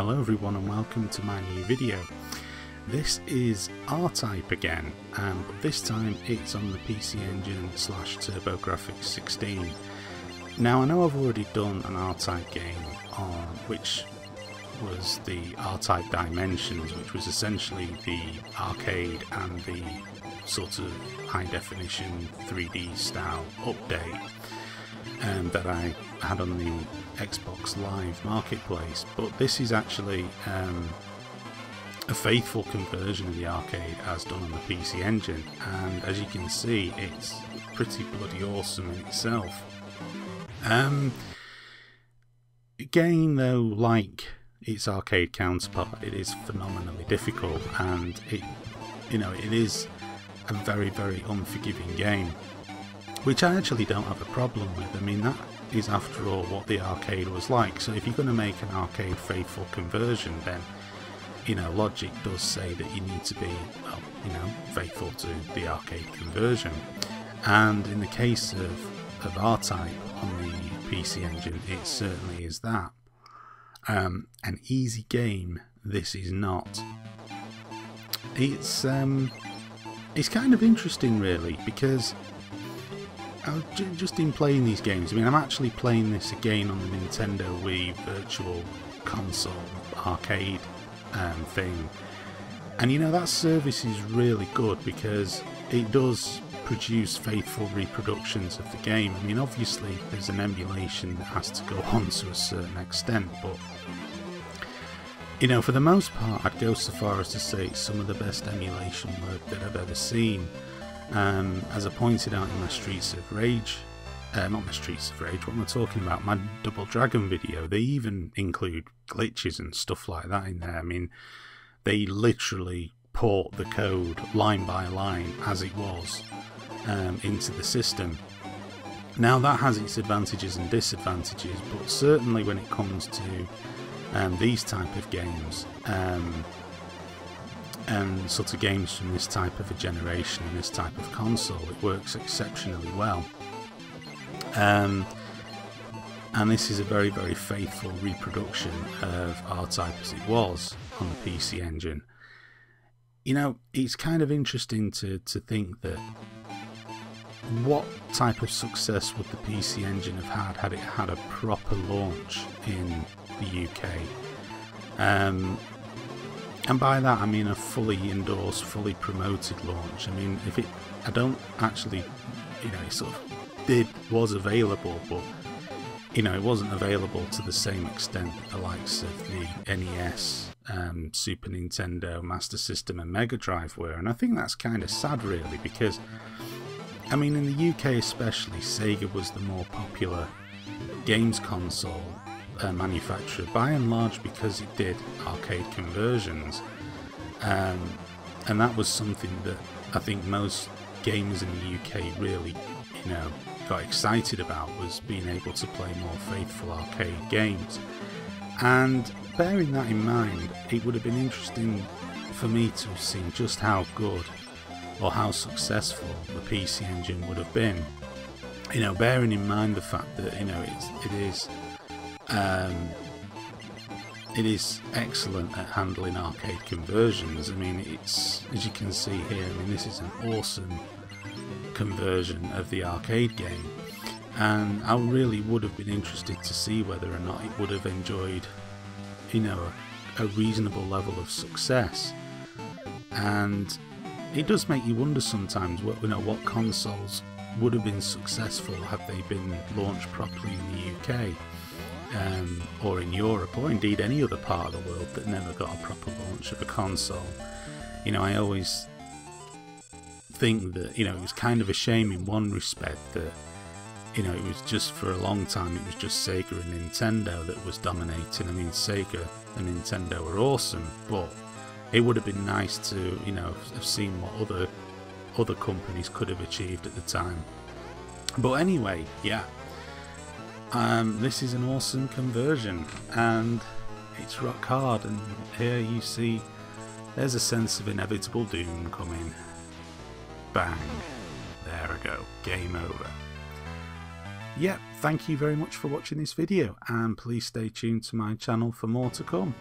Hello everyone and welcome to my new video. This is R-Type again, but this time it's on the PC Engine / Grafx 16. Now I know I've already done an R-Type game on which was the R-Type Dimensions, which was essentially the arcade and the sort of high definition 3D style update that I had on the Xbox Live Marketplace, but this is actually a faithful conversion of the arcade as done on the PC Engine, and as you can see it's pretty bloody awesome in itself. Again though, like its arcade counterpart, it is phenomenally difficult, and it is a very unforgiving game, which I actually don't have a problem with. I mean, that is after all what the arcade was like, so if you're going to make an arcade faithful conversion, then logic does say that you need to be, well, faithful to the arcade conversion. And in the case of R-Type on the PC Engine, it certainly is that. An easy game this is not. It's kind of interesting really, because just in playing these games, I mean, I'm actually playing this again on the Nintendo Wii Virtual Console arcade thing, and that service is really good because it does produce faithful reproductions of the game. I mean, obviously there's an emulation that has to go on to a certain extent, but for the most part I'd go so far as to say it's some of the best emulation work that I've ever seen. As I pointed out in my Streets of Rage, not my Streets of Rage, what am I talking about, my Double Dragon video, they even include glitches and stuff like that in there. I mean, they literally port the code line by line as it was into the system. Now that has its advantages and disadvantages, but certainly when it comes to these type of games, and sort of games from this type of a generation and this type of console, it works exceptionally well. And this is a very faithful reproduction of R-Type as it was on the PC Engine. It's kind of interesting to think that what type of success would the PC Engine have had it had a proper launch in the UK. And by that I mean a fully endorsed, fully promoted launch. I mean, I don't actually, it sort of was available, but it wasn't available to the same extent that the likes of the NES, Super Nintendo, Master System and Mega Drive were, and I think that's kind of sad really, because I mean, in the UK especially, Sega was the more popular games console manufacturer by and large because it did arcade conversions, and that was something that I think most gamers in the UK really got excited about, was being able to play more faithful arcade games. And bearing that in mind, it would have been interesting for me to have seen just how good or how successful the PC Engine would have been, bearing in mind the fact that it is excellent at handling arcade conversions. I mean, it's, as you can see here, I mean, this is an awesome conversion of the arcade game, and I really would have been interested to see whether or not it would have enjoyed a reasonable level of success. And it does make you wonder sometimes what consoles would have been successful had they been launched properly in the UK, or in Europe, or indeed any other part of the world that never got a proper launch of a console. I always think that it was kind of a shame in one respect that it was just, for a long time it was just Sega and Nintendo that was dominating. I mean, Sega and Nintendo were awesome, but it would have been nice to have seen what other companies could have achieved at the time. But anyway, yeah, this is an awesome conversion and it's rock hard, and here you see there's a sense of inevitable doom coming. Bang, there we go, game over. Yep, thank you very much for watching this video, and please stay tuned to my channel for more to come.